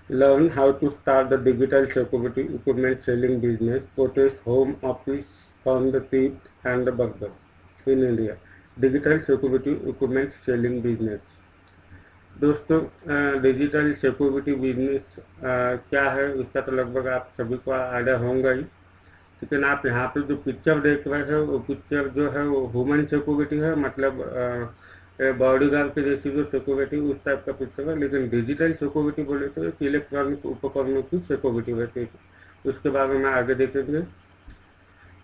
Learn how to start the digital security equipment selling business, protect home office from the thief and the burglar in India. Digital security equipment selling business. दोस्तों, digital security business क्या है उसका तो लगभग आप सभी को idea होगा ही। लेकिन आप यहाँ पे जो पिक्चर देख रहे हो वो पिक्चर जो है वो ह्यूमन सिक्योरिटी है, मतलब बॉडी गार्ड के जैसी जो सिक्योरिटी उस टाइप का पिक्चर है। लेकिन डिजिटल सिक्योरिटी बोले तो एक इलेक्ट्रॉनिक उपकरणों की सिक्योरिटी रहती है, उसके बारे में आगे देखेंगे।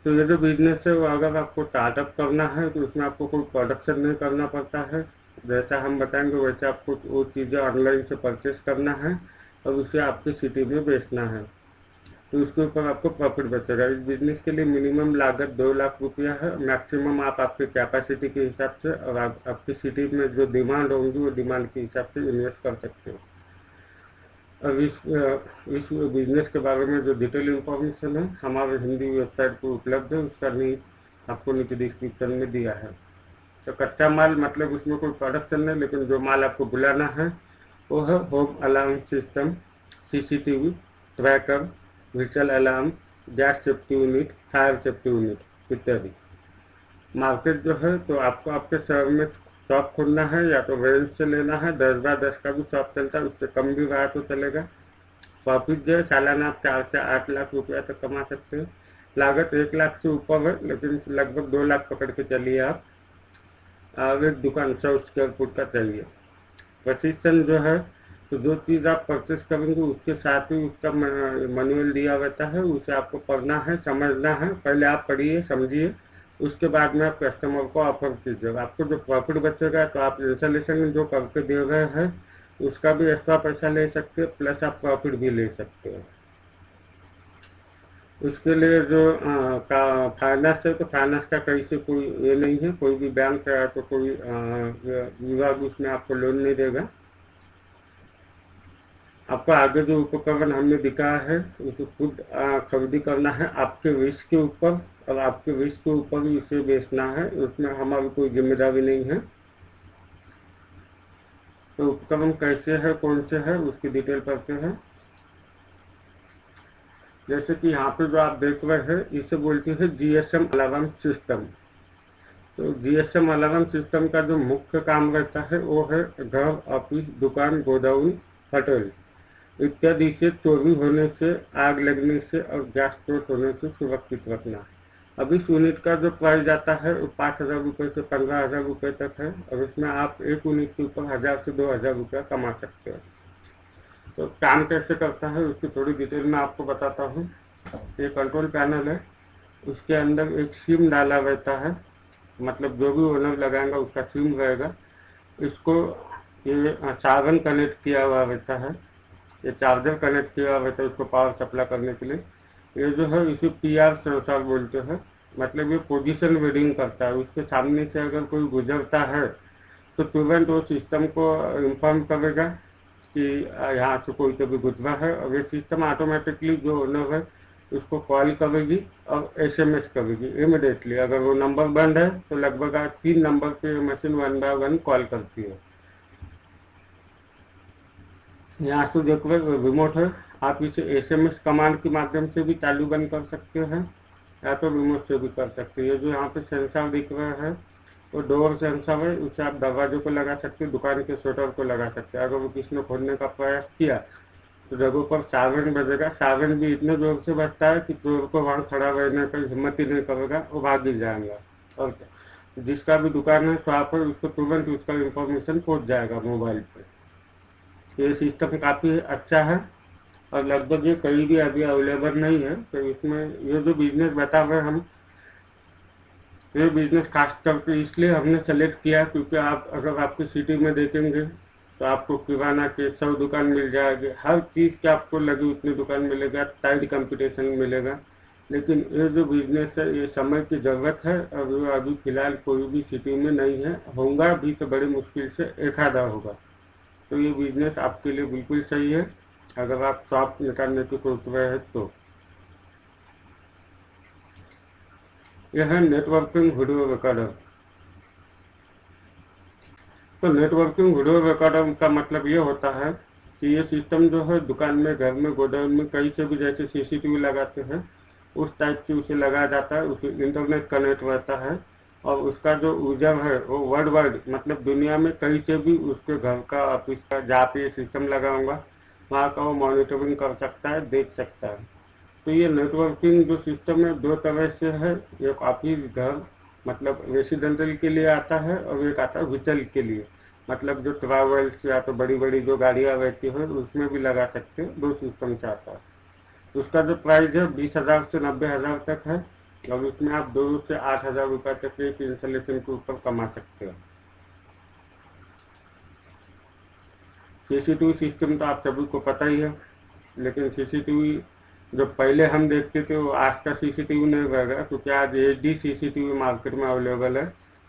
तो ये जो बिजनेस है वो अगर आपको स्टार्टअप करना है तो उसमें आपको कोई प्रोडक्शन नहीं करना पड़ता है। जैसा हम बताएंगे वैसे आपको वो चीज़ें ऑनलाइन से परचेस करना है और उसे आपकी सिटी में बेचना है, तो उसके ऊपर आपको प्रॉफिट बचेगा। इस बिजनेस के लिए मिनिमम लागत 2 लाख रुपया है, मैक्सिमम आप आपकी कैपेसिटी के हिसाब से और आपकी सिटी में जो डिमांड होंगी वो डिमांड के हिसाब से इन्वेस्ट कर सकते हो। अब इस बिजनेस के बारे में जो डिटेल इंफॉर्मेशन है हमारे हिंदी वेबसाइट पर उपलब्ध है, उसका लिंक आपको नीचे डिस्क्रिप्शन में दिया है। तो कच्चा माल मतलब उसमें कोई प्रोडक्शन नहीं, लेकिन जो माल आपको बुलाना है वो है home alarm system, CCTV, tracker, vehicle alarm, gas safety unit, fire safety unit इत्यादि। मार्केट जो है तो आपको आपके शहर में शॉप खोलना है या तो रेंज से लेना है, 10x10 का भी शॉप चलता है, उससे कम भी रहा तो चलेगा। प्रॉफिट जो है सालाना आप 4 से 8 लाख रुपया तक कमा सकते हैं। लागत 1 लाख से ऊपर है, लेकिन लगभग 2 लाख पकड़ के चलिए आप। एक दुकान 100 स्क्वायर फुट का चाहिए। प्रशिक्षण जो है तो जो चीज़ आप परचेस करेंगे उसके साथ ही उसका मैनुअल दिया रहता है, उसे आपको पढ़ना है, समझना है। पहले आप पढ़िए समझिए, उसके बाद में आप कस्टमर को ऑफर कीजिएगा। आपको जो प्रॉफिट बचेगा तो आप इंस्टॉलेशन जो करके दे रहे हैं उसका भी एक्स्ट्रा पैसा ले सकते हैं, प्लस आप प्रॉफिट भी ले सकते हैं। उसके लिए जो का फाइनेंस है तो फाइनेंस का कहीं से कोई ये नहीं है, कोई भी बैंक है तो कोई विभाग उसमें आपको लोन नहीं देगा। आपको आगे जो उपकरण हमने दिखाया है उसे खुद खरीदी करना है आपके रिस्क के ऊपर, और आपके रिस्क के ऊपर ही इसे बेचना है, उसमें हमारी कोई जिम्मेदारी नहीं है। तो उपकरण कैसे है, कौन से है, उसकी डिटेल करते हैं। जैसे कि यहाँ पे जो आप देख रहे हैं इसे बोलते हैं जीएसएम अलार्म सिस्टम। तो जीएसएम अलार्म सिस्टम का जो मुख्य काम रहता है वो है घर, ऑफिस, दुकान, गोडाउन, होटल इत्यादि से चोरी होने से, आग लगने से और गैस स्रोत होने से सुरक्षित रखना। अब इस यूनिट का जो प्राइस आता है वो 5,000 रुपये से 15,000 रुपये तक है, और इसमें आप एक यूनिट के ऊपर 1,000 से 2,000 रुपया कमा सकते हैं। तो काम कैसे करता है उसकी थोड़ी डिटेल में आपको बताता हूँ। ये कंट्रोल पैनल है, उसके अंदर एक सिम डाला रहता है, मतलब जो भी ओनर लगाएगा उसका सिम रहेगा। इसको ये चार्जर कनेक्ट किया हुआ रहता है, ये चार्जर कनेक्ट किया हुआ रहता है उसको पावर सप्लाई करने के लिए। ये जो है इसे पीआर सेंसर बोलते हैं, मतलब ये पोजीशन रीडिंग करता है। उसके सामने से अगर कोई गुजरता है तो तुरंत वो सिस्टम को इन्फॉर्म करेगा कि यहाँ से कोई कभी गुजरा है, और ये सिस्टम ऑटोमेटिकली जो ओनर है उसको कॉल करेगी और एसएमएस करेगी इमिडिएटली। अगर वो नंबर बंद है तो लगभग 3 नंबर पे मशीन 1 बाय 1 कॉल करती है। यहाँ से देखो रिमोट है, आप इसे एसएमएस कमांड के माध्यम से भी चालू बंद कर सकते हैं या तो रिमोट से भी कर सकते हैं। जो यहाँ पे सेंसर दिख रहा है वो डोर सेंसर है, उसे आप दरवाजे को लगा सकते हैं, दुकान के शटर को लगा सकते हैं। अगर वो किसी ने खोलने का प्रयास किया तो जगहों पर सायरन बजेगा। सायरन भी इतने जोर से बजता है कि चोर को वहाँ खड़ा रहने का हिम्मत ही नहीं करेगा, वो भाग ही जाएगा। और जिसका भी दुकान है वहाँ पर उसको तुरंत उसका इंफॉर्मेशन पहुँच जाएगा मोबाइल पर। ये सिस्टम काफ़ी अच्छा है और लगभग ये कहीं भी अभी अवेलेबल नहीं है। तो इसमें ये जो बिजनेस बता रहे हम, ये बिजनेस खास करके इसलिए हमने सेलेक्ट किया क्योंकि आप अगर आपकी सिटी में देखेंगे तो आपको किराना के 100 दुकान मिल जाएगी, हर चीज़ की आपको लगी उतनी दुकान मिलेगा, टाइट कंपटीशन मिलेगा। लेकिन ये जो बिजनेस है ये समय की ज़रूरत है और ये अभी फ़िलहाल कोई भी सिटी में नहीं है, होगा भी तो बड़ी मुश्किल से एक आधा होगा। तो ये बिजनेस आपके लिए बिल्कुल सही है अगर आप शॉप निकालने की सोच रहे हैं तो। यह है नेटवर्किंग वीडियो रिकॉर्डर। तो नेटवर्किंग वीडियो रिकॉर्डर का मतलब ये होता है कि ये सिस्टम जो है दुकान में, घर में, गोडाउन में कहीं से भी जैसे सीसीटीवी लगाते हैं उस टाइप से उसे लगाया जाता है। उसे इंटरनेट कनेक्ट रहता है और उसका जो यूजर है वो वर्ल्ड वाइड, मतलब दुनिया में कहीं से भी उसके घर का, ऑफिस का, जहाँ पे ये सिस्टम लगा होगा वहाँ का वो मॉनिटरिंग कर सकता है, देख सकता है। तो ये नेटवर्किंग जो सिस्टम है दो तरह से है। एक ऑफिस, घर, मतलब रेसिडेंशियल के लिए आता है, और एक आता है व्हीकल के लिए, मतलब जो ट्रैवल्स या तो बड़ी बड़ी जो गाड़ियाँ रहती है उसमें भी लगा सकते हैं। दो सिस्टम से आता है। उसका जो प्राइस है 20,000 से 90,000 तक है, और उसमें आप 2 से 8,000 रुपये तक एक इंस्टॉलेशन के ऊपर कमा सकते हो। सीसीटीवी सिस्टम तो आप सभी को पता ही है, लेकिन सीसीटीवी जो पहले हम देखते थे वो आज का सीसीटीवी नहीं रहेगा, क्योंकि आज एचडी सीसीटीवी मार्केट में अवेलेबल है।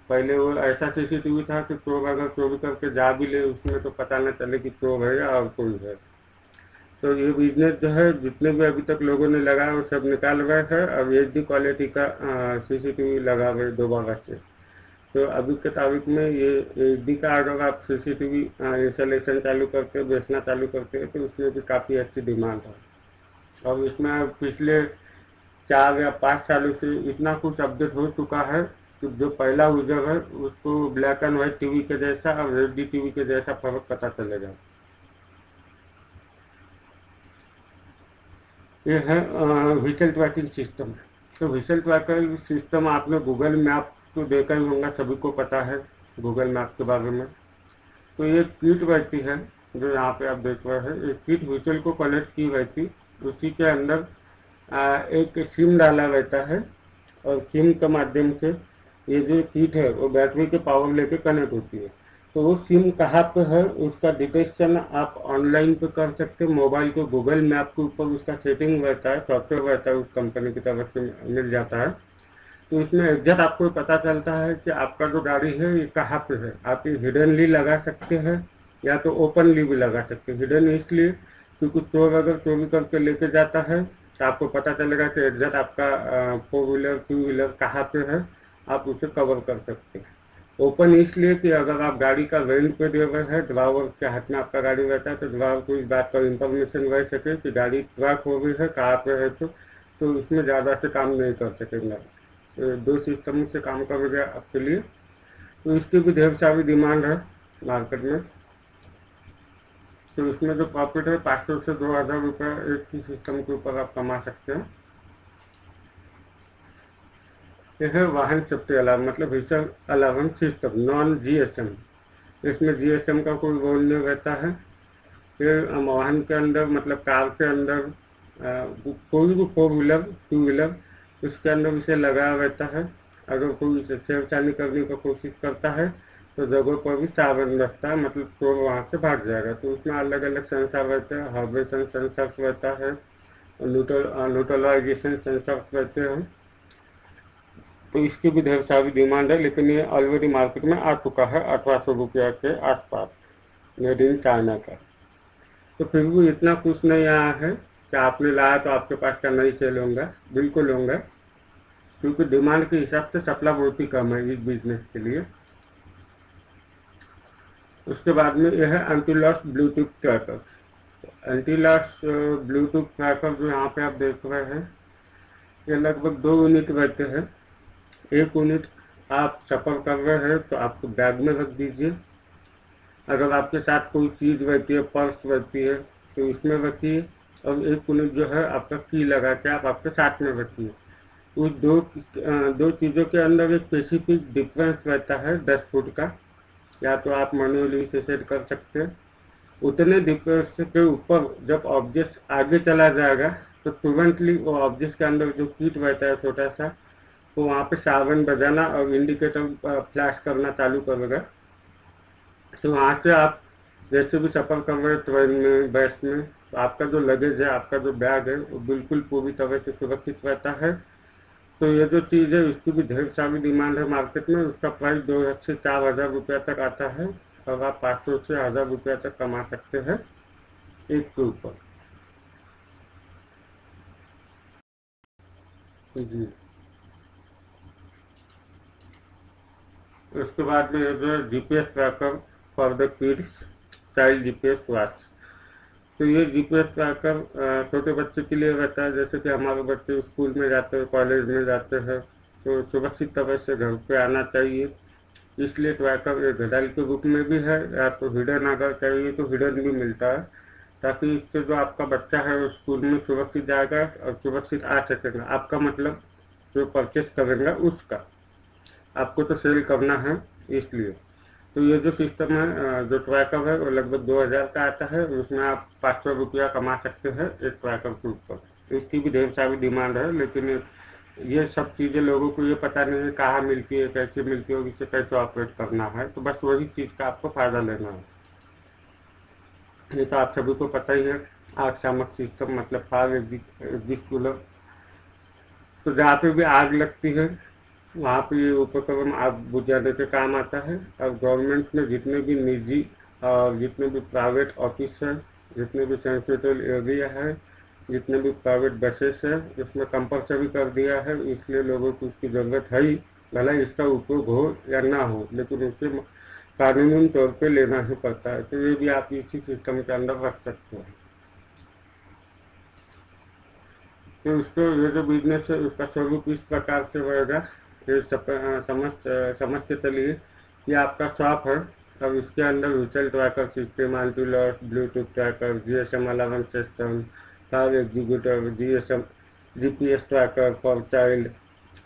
पहले वो ऐसा सीसीटीवी था कि चोर अगर चोरी करके जा भी ले उसमें तो पता न चले कि चोर है या और कोई है। तो ये बिजनेस जो है जितने भी अभी तक लोगों ने लगाया वो सब निकाल रहे हैं। अब एचडी क्वालिटी का सीसीटीवी लगा रहे दोबारा से। तो अभी के तारीख में ये एचडी का अगर आप सीसीटीवी इंस्टॉलेशन चालू करते हो, बेचना चालू करते हो, तो उसमें भी काफ़ी अच्छी डिमांड है। और इसमें पिछले 4 या 5 सालों से इतना कुछ अपडेट हो चुका है कि जो पहला यूजर है उसको ब्लैक एंड व्हाइट टीवी के जैसा और एचडी टीवी के जैसा फर्क पता चलेगा। ये है व्हीकल ट्रैकिंग सिस्टम। तो व्हीकल ट्रैकिंग सिस्टम आपने गूगल मैप तो देखा ही होगा, सभी को पता है गूगल मैप के बारे में। तो ये किट रहती है जो यहाँ पे आप देख रहे हैं, एक किट व्हीकल को कनेक्ट की रहती, उसी के अंदर एक सिम डाला रहता है, और सिम के माध्यम से ये जो किट है वो बैटरी के पावर लेके कनेक्ट होती है। तो वो सिम कहाँ पे है उसका डिटेक्शन आप ऑनलाइन पे कर सकते हैं। मोबाइल को गूगल मैप के ऊपर उसका सेटिंग रहता है, सॉफ्टवेयर रहता है, उस कंपनी की तरफ से मिल जाता है। तो इसमें एग्जैक्ट आपको पता चलता है कि आपका जो गाड़ी है ये कहाँ पे है। आप ये हिडनली लगा सकते हैं या तो ओपनली भी लगा सकते हैं। हिडन इसलिए क्योंकि चोर अगर चोरी करके लेके जाता है तो आपको पता चलेगा कि एग्जैक्ट आपका 4 व्हीलर 2 व्हीलर कहाँ पे है, आप उसे कवर कर सकते हैं। ओपन इसलिए कि अगर आप गाड़ी का रेंट पे दे रहे हैं, ड्राइवर के हाथ में आपका गाड़ी रहता है, तो ड्राइवर को इस बात का इंफॉर्मेशन रह सके कि गाड़ी ट्रैक हो गई है, कहाँ पे है। तो इसमें ज़्यादा से काम नहीं कर सकेंगे। दो सिस्टम से काम करेगा आपके लिए। तो इसकी भी ढेर सारी डिमांड है मार्केट में। तो इसमें जो प्रॉफिट है 500 से 2,000 रुपये एक ही सिस्टम के ऊपर आप कमा सकते हैं। यह है वाहन सेफ्टी अलार्म, मतलब vehicle alarm system, non GSM. इसमें जीएसएम का कोई रोल नहीं रहता है। फिर वाहन के अंदर, मतलब कार के अंदर, कोई भी 4 व्हीलर 2 व्हीलर उसके अंदर इसे लगा रहता है। अगर कोई इसे छेड़छाड़ी करने की कोशिश करता है तो जगह पर भी सावधान रखता है, मतलब चोर वहाँ से भाग जाएगा। तो उसमें अलग अलग सेंसर रहते हैं, हाइब्रेशन सेंसर रहता है, न्यूट्रलाइजेशन सेंसर रहते हैं। तो इसकी भी ढेर सारी डिमांड है, लेकिन ये ऑलरेडी मार्केट में आ चुका है 1800 रुपया के आसपास, मेड इन चाइना का। तो फिर भी इतना कुछ नहीं आया है कि आपने लाया तो आपके पास का नहीं सेल होगा, बिल्कुल होंगे, क्योंकि डिमांड के हिसाब से सप्लाई बहुत ही कम है इस बिजनेस के लिए। उसके बाद में यह है anti loss Bluetooth tracker. Anti loss Bluetooth tracker जो यहाँ पे आप देख रहे हैं, ये लगभग 2 यूनिट रहते हैं। एक यूनिट आप सफ़र कर रहे हैं तो आपको बैग में रख दीजिए। अगर आपके साथ कोई चीज़ रहती है, पर्स रहती है, तो इसमें रखिए। और एक यूनिट जो है आपका की लगा के आप आपके साथ में रखिए। उस दो चीज़ों के अंदर एक स्पेसिफिक डिफरेंस रहता है 10 फुट का, या तो आप मैन्युअली इसे सेट कर सकते हैं। उतने डिफरेंस के ऊपर जब ऑब्जेक्ट आगे चला जाएगा तो तुरंतली वो ऑब्जेक्ट के अंदर जो कीट रहता है छोटा सा, तो वहाँ पे सावन बजाना और इंडिकेटर फ्लैश करना चालू करेगा। तो वहाँ से आप जैसे भी सफ़र कर रहे हैं, ट्रेन में, बस में, तो आपका जो लगेज है, आपका जो बैग है, वो बिल्कुल पूरी तरह से सुरक्षित रहता है। तो ये जो चीज़ है इसकी भी ढेर सारी डिमांड है मार्केट में। उसका प्राइस 2,000 से 4,000 रुपया तक आता है, और आप 500 से 1,000 रुपया तक कमा सकते हैं एक के ऊपर। जी, उसके बाद में जो है GPS tracker for the kids, child GPS watch. तो ये जीपीएस ट्रैकर छोटे बच्चे के लिए रहता है, जैसे कि हमारे बच्चे स्कूल में जाते हैं, कॉलेज में जाते हैं, तो सुरक्षित तरह से घर पे आना चाहिए। इसलिए ट्रैकर एक घड़ाल के रूप में भी है, या तो हिडन अगर चाहिए तो हिडन भी मिलता है, ताकि इससे जो आपका बच्चा है वो स्कूल में सुरक्षित जाएगा और सुरक्षित आ सकेगा। आपका मतलब जो परचेस करेगा उसका, आपको तो सेल करना है इसलिए। तो ये जो सिस्टम है, जो ट्रैकर है, वो लगभग 2000 का आता है, उसमें आप 500 रुपया कमा सकते हैं एक ट्रैकर के ऊपर। इसकी भी ढेर सारी डिमांड है, लेकिन ये सब चीज़ें लोगों को ये पता नहीं है कहाँ मिलती है, कैसे मिलती है और इसे कैसे ऑपरेट करना है। तो बस वही चीज़ का आपको फ़ायदा लेना है। ये तो आप सभी को पता ही है, आग शामक सिस्टम मतलब फायर एग्जिक्यूटिव। तो जहाँ पे भी आग लगती है वहाँ पे ये उपकरण आग बुझाने के काम आता है। अब गवर्नमेंट में जितने भी निजी और जितने भी प्राइवेट ऑफिस है, जितने भी सेंसिटिव एरिया है, जितने भी प्राइवेट बसेस है, इसमें कंपल्सरी कर दिया है। इसलिए लोगों को उसकी ज़रूरत है ही, भला इसका उपयोग हो या ना हो, लेकिन उसे कानूनी तौर पे लेना ही पड़ता है। तो ये भी आप इसी सिस्टम के अंदर रख सकते हैं। तो उसको ये जो बिजनेस है उसका स्वरूप इस प्रकार से रहेगा। ये समझ के चलिए कि आपका शॉप है, अब इसके अंदर vehicle tracker system, anti loss, Bluetooth tracker, GSM alarm system, fire executive, GPS tracker for child,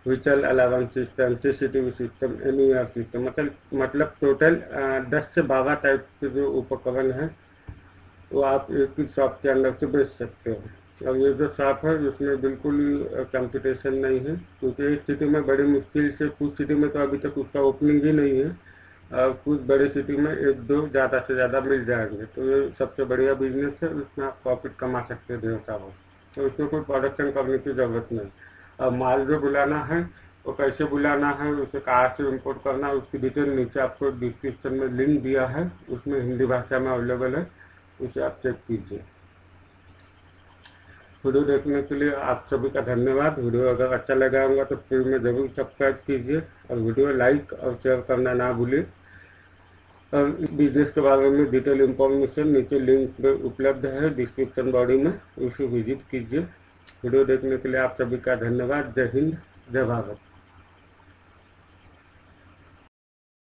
vehicle alarm system, CCTV system, MER system, मतलब टोटल 10 से 12 टाइप के जो उपकरण हैं वो आप एक ही शॉप के अंदर से बेच सकते हो। और ये जो शॉप है उसमें बिल्कुल ही कंपटीशन नहीं है, क्योंकि एक सिटी में बड़ी मुश्किल से, कुछ सिटी में तो अभी तक उसका ओपनिंग ही नहीं है, और कुछ बड़ी सिटी में 1-2 ज़्यादा से ज़्यादा मिल जाएंगे। तो ये सबसे बढ़िया बिजनेस है, उसमें आप प्रॉफिट कमा सकते हैं ढेर सारा। तो उसमें कोई प्रोडक्शन करने की ज़रूरत नहीं। अब माल जो बुलाना है वो कैसे बुलाना है, उसे कहाँ से इम्पोर्ट करना है, उसकी डिटेल नीचे आपको डिस्क्रिप्शन में लिंक दिया है, उसमें हिंदी भाषा में अवेलेबल है, उसे आप चेक कीजिए। वीडियो देखने के लिए आप सभी का धन्यवाद। वीडियो अगर अच्छा लगा होगा तो फिर में ज़रूर सब्सक्राइब कीजिए और वीडियो लाइक और शेयर करना ना भूलिए। और इस बिजनेस के बारे में डिटेल इंफॉर्मेशन नीचे लिंक में उपलब्ध है डिस्क्रिप्शन बॉडी में, उसे विजिट कीजिए। वीडियो देखने के लिए आप सभी का धन्यवाद। जय हिंद, जय भारत।